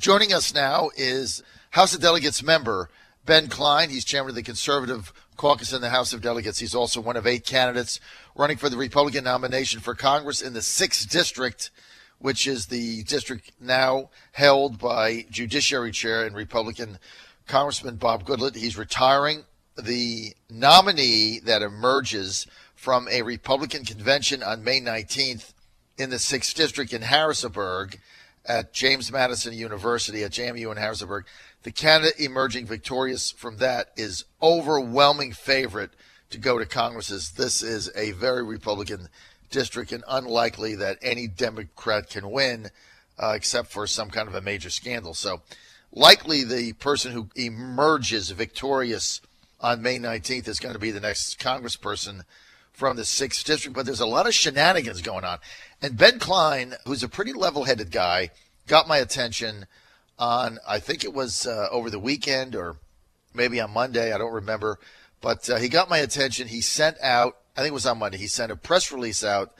Joining us now is House of Delegates member Ben Cline. He's chairman of the Conservative Caucus in the House of Delegates. He's also one of 8 candidates running for the Republican nomination for Congress in the 6th District, which is the district now held by Judiciary Chair and Republican Congressman Bob Goodlatte. He's retiring. The nominee that emerges from a Republican convention on May 19th in the 6th District in Harrisonburg at James Madison University at JMU in Harrisonburg, the candidate emerging victorious from that is overwhelming favorite to go to Congress. This is a very Republican district and unlikely that any Democrat can win except for some kind of a major scandal. So likely the person who emerges victorious on May 19th is going to be the next congressperson from the 6th District, but there's a lot of shenanigans going on. And Ben Cline, who's a pretty level-headed guy, got my attention on, I think it was over the weekend or maybe on Monday, I don't remember, but he got my attention. He sent out, I think it was on Monday, he sent a press release out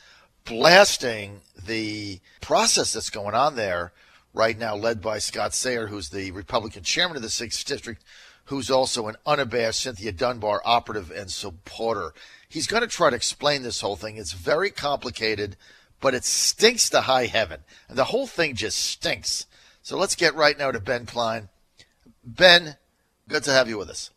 blasting the process that's going on there right now, led by Scott Sayer, who's the Republican chairman of the 6th District, who's also an unabashed Cynthia Dunbar operative and supporter. He's going to try to explain this whole thing. It's very complicated, but it stinks to high heaven. And the whole thing just stinks. So let's get right now to Ben Cline. Ben, good to have you with us.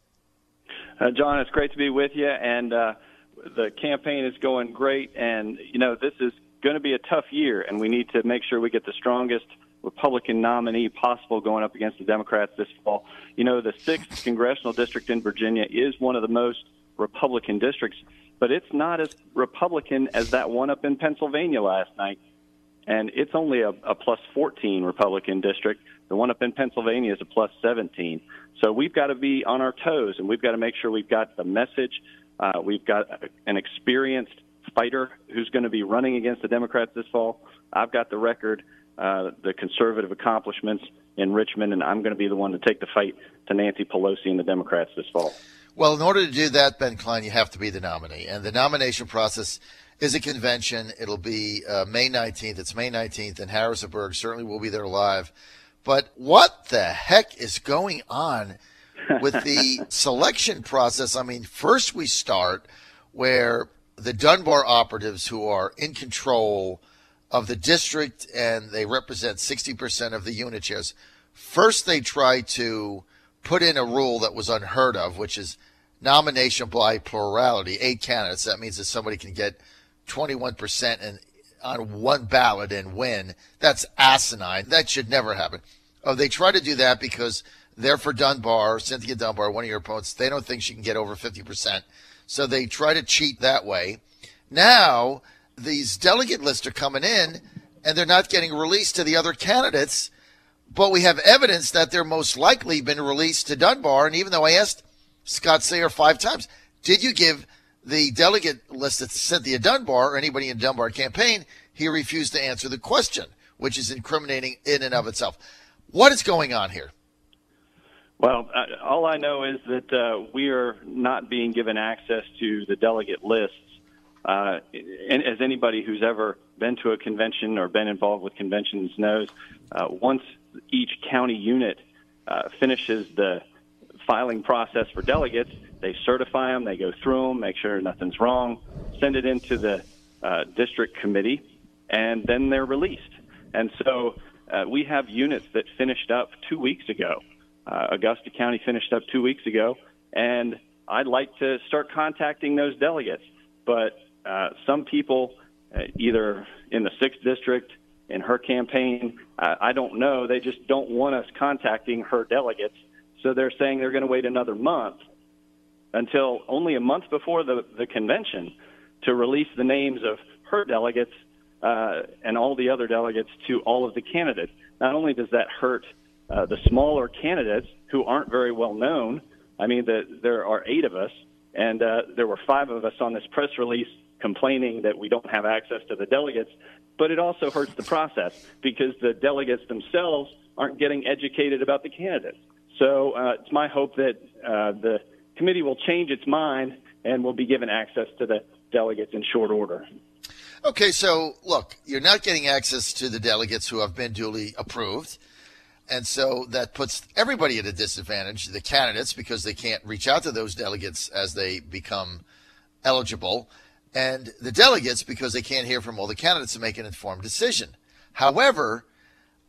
John, it's great to be with you. And the campaign is going great. And, you know, this is going to be a tough year, and we need to make sure we get the strongest Republican nominee possible going up against the Democrats this fall. You know, the 6th Congressional District in Virginia is one of the most Republican districts, but it's not as Republican as that one up in Pennsylvania last night. And it's only a plus 14 Republican district. The one up in Pennsylvania is a plus 17. So we've got to be on our toes, and we've got to make sure we've got the message. We've got an experienced fighter who's going to be running against the Democrats this fall. I've got the record, the conservative accomplishments in Richmond, and I'm going to be the one to take the fight to Nancy Pelosi and the Democrats this fall. Well, in order to do that, Ben Cline, you have to be the nominee. And the nomination process is a convention. It'll be May 19th. It's May 19th in Harrisonburg. Certainly we'll be there live. But what the heck is going on with the selection process? I mean, first we start where the Dunbar operatives, who are in control of the district and they represent 60% of the unit chairs, first they try to put in a rule that was unheard of, which is nomination by plurality, 8 candidates. That means that somebody can get 21% on one ballot and win. That's asinine. That should never happen. Oh, they try to do that because they're for Dunbar, Cynthia Dunbar, one of your opponents. They don't think she can get over 50%. So they try to cheat that way. Now, these delegate lists are coming in, and they're not getting released to the other candidates. But we have evidence that they're most likely been released to Dunbar. And even though I asked Scott Sayer 5 times, did you give the delegate list to Cynthia Dunbar or anybody in Dunbar campaign, he refused to answer the question, which is incriminating in and of itself. What is going on here? Well, all I know is that we are not being given access to the delegate lists. And as anybody who's ever been to a convention or been involved with conventions knows, once each county unit finishes the filing process for delegates, they certify them, they go through them, make sure nothing's wrong, send it into the district committee, and then they're released. And so we have units that finished up 2 weeks ago. Augusta County finished up 2 weeks ago, and I'd like to start contacting those delegates. But some people, either in the 6th District, in her campaign, I don't know, they just don't want us contacting her delegates. So they're saying they're going to wait another month until only a month before the convention to release the names of her delegates and all the other delegates to all of the candidates. Not only does that hurt the smaller candidates who aren't very well known. I mean, there are 8 of us, and there were 5 of us on this press release complaining that we don't have access to the delegates, but it also hurts the process because the delegates themselves aren't getting educated about the candidates. So it's my hope that the committee will change its mind and will be given access to the delegates in short order. Okay, so look, you're not getting access to the delegates who have been duly approved. And so that puts everybody at a disadvantage, the candidates, because they can't reach out to those delegates as they become eligible, and the delegates because they can't hear from all the candidates to make an informed decision. However,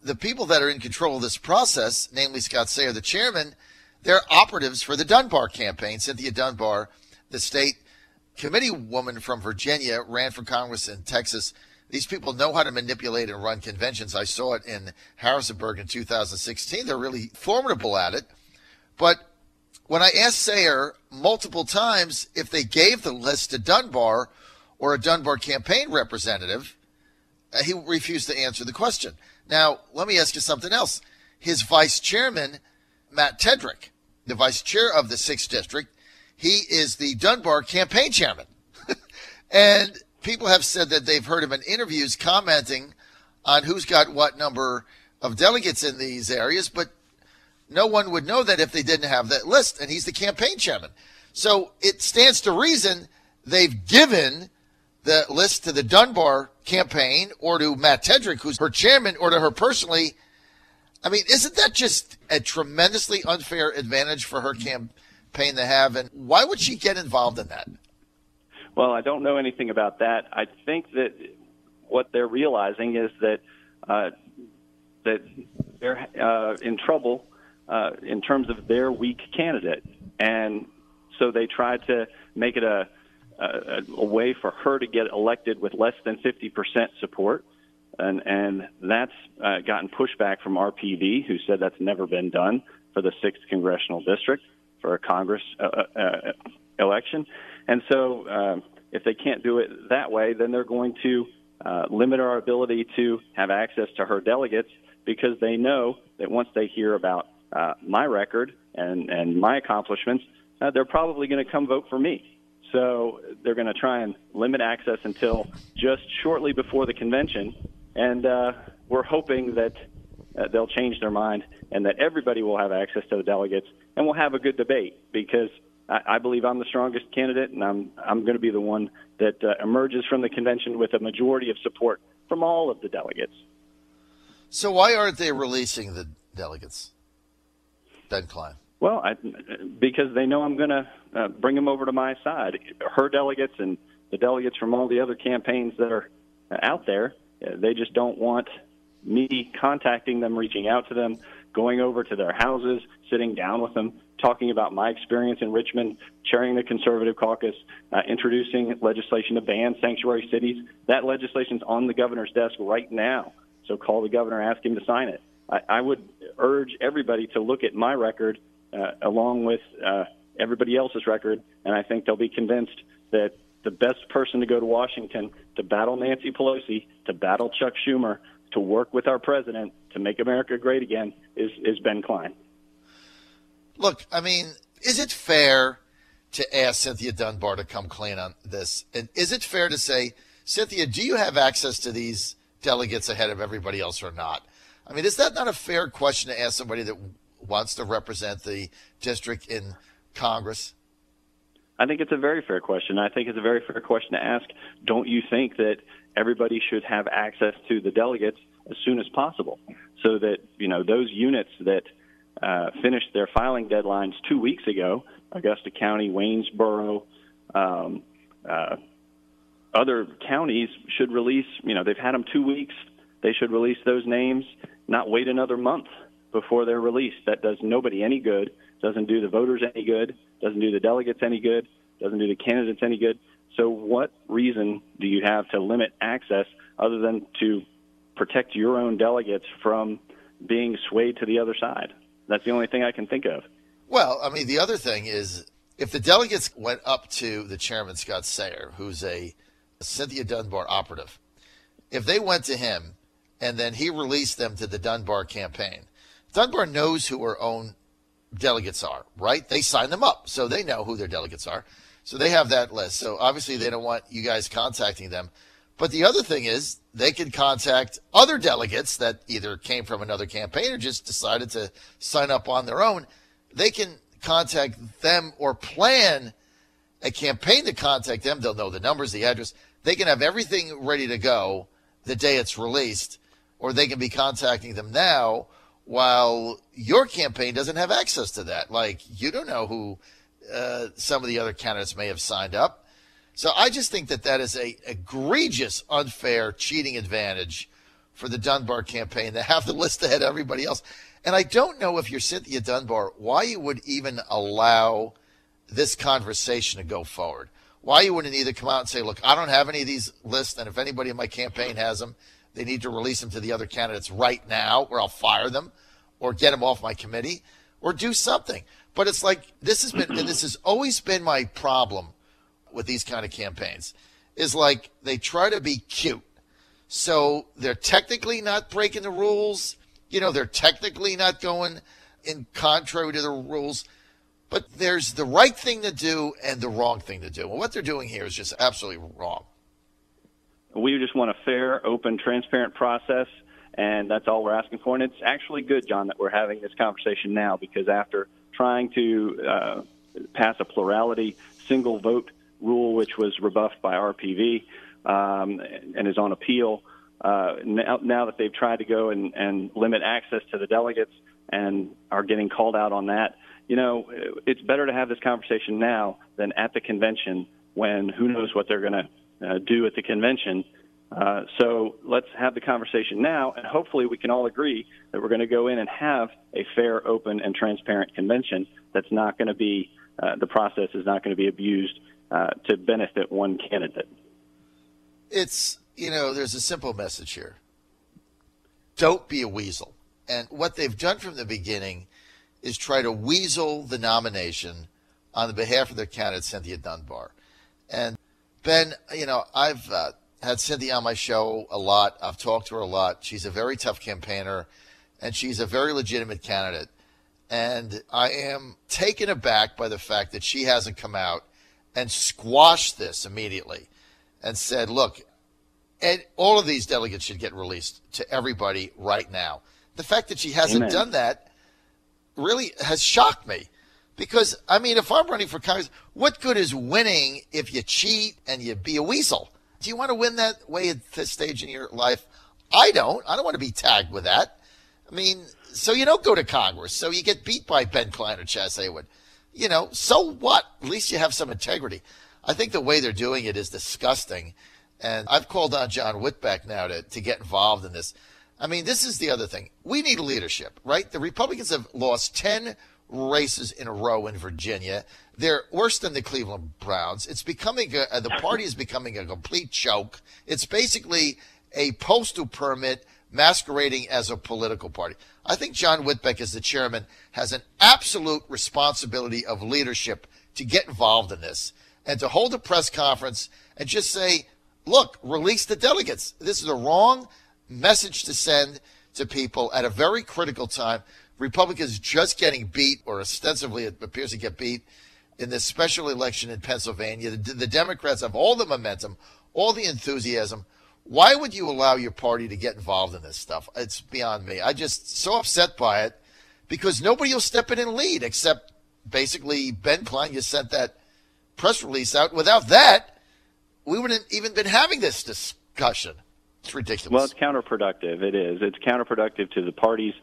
the people that are in control of this process, namely Scott Sayer, the chairman, they're operatives for the Dunbar campaign. Cynthia Dunbar, the state committee woman from Virginia, ran for Congress in Texas. These people know how to manipulate and run conventions. I saw it in Harrisonburg in 2016. They're really formidable at it. But when I asked Sayer multiple times if they gave the list to Dunbar or a Dunbar campaign representative, he refused to answer the question. Now, let me ask you something else. His vice chairman, Matt Tedrick, the vice chair of the 6th District, he is the Dunbar campaign chairman. And people have said that they've heard him in interviews commenting on who's got what number of delegates in these areas, but no one would know that if they didn't have that list, and he's the campaign chairman. So it stands to reason they've given the list to the Dunbar campaign or to Matt Tedrick, who's her chairman, or to her personally. I mean, isn't that just a tremendously unfair advantage for her campaign to have? And why would she get involved in that? Well, I don't know anything about that. I think that what they're realizing is that that they're in trouble in terms of their weak candidate, and so they try to make it a way for her to get elected with less than 50% support, and that's gotten pushback from RPD, who said that's never been done for the 6th Congressional District for a Congress election. And so if they can't do it that way, then they're going to limit our ability to have access to her delegates, because they know that once they hear about my record and my accomplishments, they're probably going to come vote for me. So they're going to try and limit access until just shortly before the convention, and we're hoping that they'll change their mind and that everybody will have access to the delegates, and we'll have a good debate, because I believe I'm the strongest candidate, and I'm going to be the one that emerges from the convention with a majority of support from all of the delegates. So why aren't they releasing the delegates, Ben Cline? Well, because they know I'm going to bring them over to my side. Her delegates and the delegates from all the other campaigns that are out there, they just don't want me contacting them, reaching out to them, going over to their houses, sitting down with them, talking about my experience in Richmond, chairing the conservative caucus, introducing legislation to ban sanctuary cities. That legislation's on the governor's desk right now, so call the governor, ask him to sign it. I would urge everybody to look at my record along with everybody else's record, and I think they'll be convinced that the best person to go to Washington to battle Nancy Pelosi, to battle Chuck Schumer, to work with our president to make America great again is Ben Cline. Look, I mean, is it fair to ask Cynthia Dunbar to come clean on this? And is it fair to say, Cynthia, do you have access to these delegates ahead of everybody else or not? I mean, is that not a fair question to ask somebody that wants to represent the district in Congress? I think it's a very fair question. I think it's a very fair question to ask. Don't you think that everybody should have access to the delegates as soon as possible, so that, you know, those units that finished their filing deadlines 2 weeks ago, Augusta County, Waynesboro, other counties should release, you know, they've had them 2 weeks. They should release those names, not wait another month before they're released. That does nobody any good, doesn't do the voters any good, doesn't do the delegates any good, doesn't do the candidates any good. So what reason do you have to limit access other than to protect your own delegates from being swayed to the other side? That's the only thing I can think of. Well, I mean, the other thing is, if the delegates went up to the chairman, Scott Sayer, who's a Cynthia Dunbar operative, if they went to him and then he released them to the Dunbar campaign, Dunbar knows who her own delegates are, right? They sign them up, so they know who their delegates are. So they have that list. So obviously they don't want you guys contacting them. But the other thing is, they can contact other delegates that either came from another campaign or just decided to sign up on their own. They can contact them or plan a campaign to contact them. They'll know the numbers, the address. They can have everything ready to go the day it's released, or they can be contacting them now, while your campaign doesn't have access to that. Like, you don't know who some of the other candidates may have signed up. So I just think that that is a egregious, unfair, cheating advantage for the Dunbar campaign to have the list ahead of everybody else. And I don't know, if you're Cynthia Dunbar, why you would even allow this conversation to go forward. Why you wouldn't either come out and say, look, I don't have any of these lists, and if anybody in my campaign has them, they need to release them to the other candidates right now, or I'll fire them, or get them off my committee, or do something. But it's like, this has always been my problem with these kind of campaigns, is like they try to be cute. So they're technically not breaking the rules. You know, they're technically not going in contrary to the rules. But there's the right thing to do and the wrong thing to do. And what they're doing here is just absolutely wrong. We just want a fair, open, transparent process, and that's all we're asking for. And it's actually good, John, that we're having this conversation now, because after trying to pass a plurality single vote rule, which was rebuffed by RPV and is on appeal, now that they've tried to go and limit access to the delegates and are getting called out on that, you know, it's better to have this conversation now than at the convention, when who knows what they're going to do at the convention. So let's have the conversation now, and hopefully we can all agree that we're going to go in and have a fair, open, and transparent convention that's not going to be, the process is not going to be abused to benefit one candidate. It's, you know, there's a simple message here. Don't be a weasel. And what they've done from the beginning is try to weasel the nomination on the behalf of their candidate, Cynthia Dunbar. And Ben, you know, I've had Cynthia on my show a lot. I've talked to her a lot. She's a very tough campaigner, and she's a very legitimate candidate. And I am taken aback by the fact that she hasn't come out and squashed this immediately and said, look, and all of these delegates should get released to everybody right now. The fact that she hasn't done that really has shocked me. Because, I mean, if I'm running for Congress, what good is winning if you cheat and you be a weasel? Do you want to win that way at this stage in your life? I don't. I don't want to be tagged with that. I mean, so you don't go to Congress. So you get beat by Ben Cline or Chas Haywood. You know, so what? At least you have some integrity. I think the way they're doing it is disgusting. And I've called on John Whitbeck now to get involved in this. I mean, this is the other thing. We need leadership, right? The Republicans have lost 10 races in a row in Virginia. They're worse than the Cleveland Browns. It's becoming the party is becoming a complete joke. It's basically a postal permit masquerading as a political party. I think John Whitbeck, as the chairman, has an absolute responsibility of leadership to get involved in this and to hold a press conference and just say, look, release the delegates. This is the wrong message to send to people at a very critical time. Republicans just getting beat, or ostensibly it appears to get beat, in this special election in Pennsylvania. The Democrats have all the momentum, all the enthusiasm. Why would you allow your party to get involved in this stuff? It's beyond me. I'm just so upset by it, because nobody will step in and lead except basically Ben Cline. You sent that press release out. Without that, we wouldn't even been having this discussion. It's ridiculous. Well, it's counterproductive. It is. It's counterproductive to the party's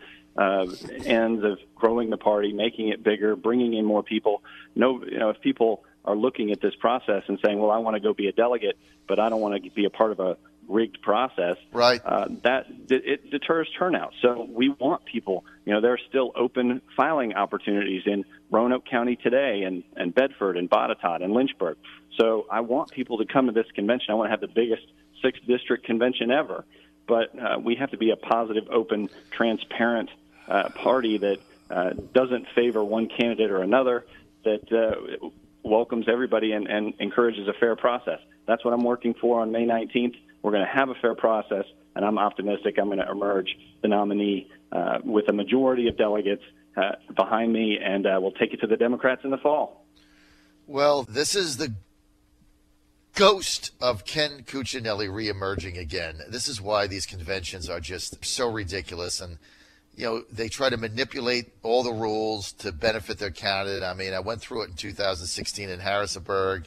ends of growing the party, making it bigger, bringing in more people. If people are looking at this process and saying, well, I want to go be a delegate, but I don't want to be a part of a rigged process, right? It deters turnout. So we want people, there are still open filing opportunities in Roanoke County today and Bedford and Botetourt and Lynchburg. So I want people to come to this convention. I want to have the biggest 6th district convention ever. But we have to be a positive, open, transparent party that doesn't favor one candidate or another, that welcomes everybody and encourages a fair process. That's what I'm working for on May 19th. We're going to have a fair process, and I'm optimistic I'm going to emerge the nominee with a majority of delegates behind me, and we'll take it to the Democrats in the fall. Well, this is the ghost of Ken Cuccinelli reemerging again. This is why these conventions are just so ridiculous. And, they try to manipulate all the rules to benefit their candidate. I mean, I went through it in 2016 in Harrisonburg.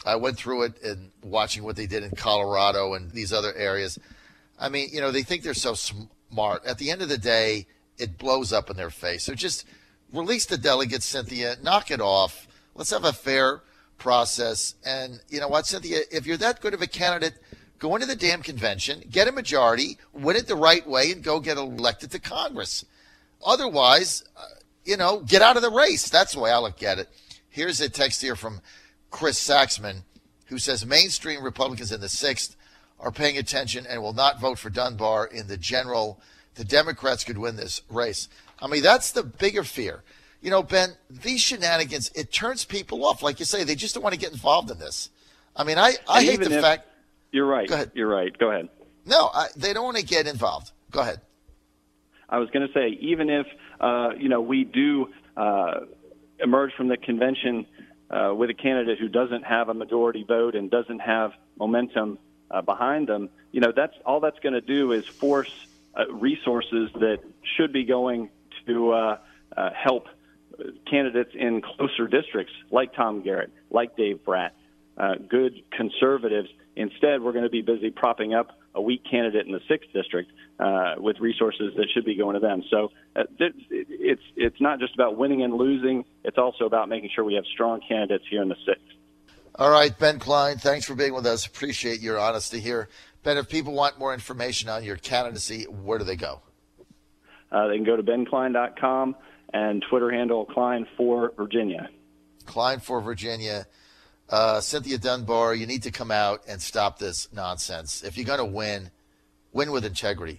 I went through it in watching what they did in Colorado and these other areas. I mean, they think they're so smart. At the end of the day, it blows up in their face. So just release the delegates, Cynthia. Knock it off. Let's have a fair process. And you know what, Cynthia, if you're that good of a candidate, go into the damn convention, get a majority, win it the right way, and go get elected to Congress. Otherwise, get out of the race. That's the way I look at it. Here's a text here from Chris Saxman, who says mainstream Republicans in the 6th are paying attention and will not vote for Dunbar in the general. The Democrats could win this race. I mean, that's the bigger fear. Ben, these shenanigans, it turns people off. Like you say, they just don't want to get involved in this. I mean, I hate the fact. You're right. Go ahead. You're right. Go ahead. No, they don't want to get involved. Go ahead. I was going to say, even if, we do emerge from the convention with a candidate who doesn't have a majority vote and doesn't have momentum behind them, that's going to do is force resources that should be going to help candidates in closer districts like Tom Garrett, like Dave Bratt, good conservatives. Instead, we're going to be busy propping up a weak candidate in the 6th district with resources that should be going to them. So it's not just about winning and losing. It's also about making sure we have strong candidates here in the 6th. All right, Ben Cline, thanks for being with us. Appreciate your honesty here. Ben, if people want more information on your candidacy, where do they go? They can go to bencline.com and Twitter handle Cline for Virginia. Cline for Virginia. Cynthia Dunbar, you need to come out and stop this nonsense. If you're going to win with integrity.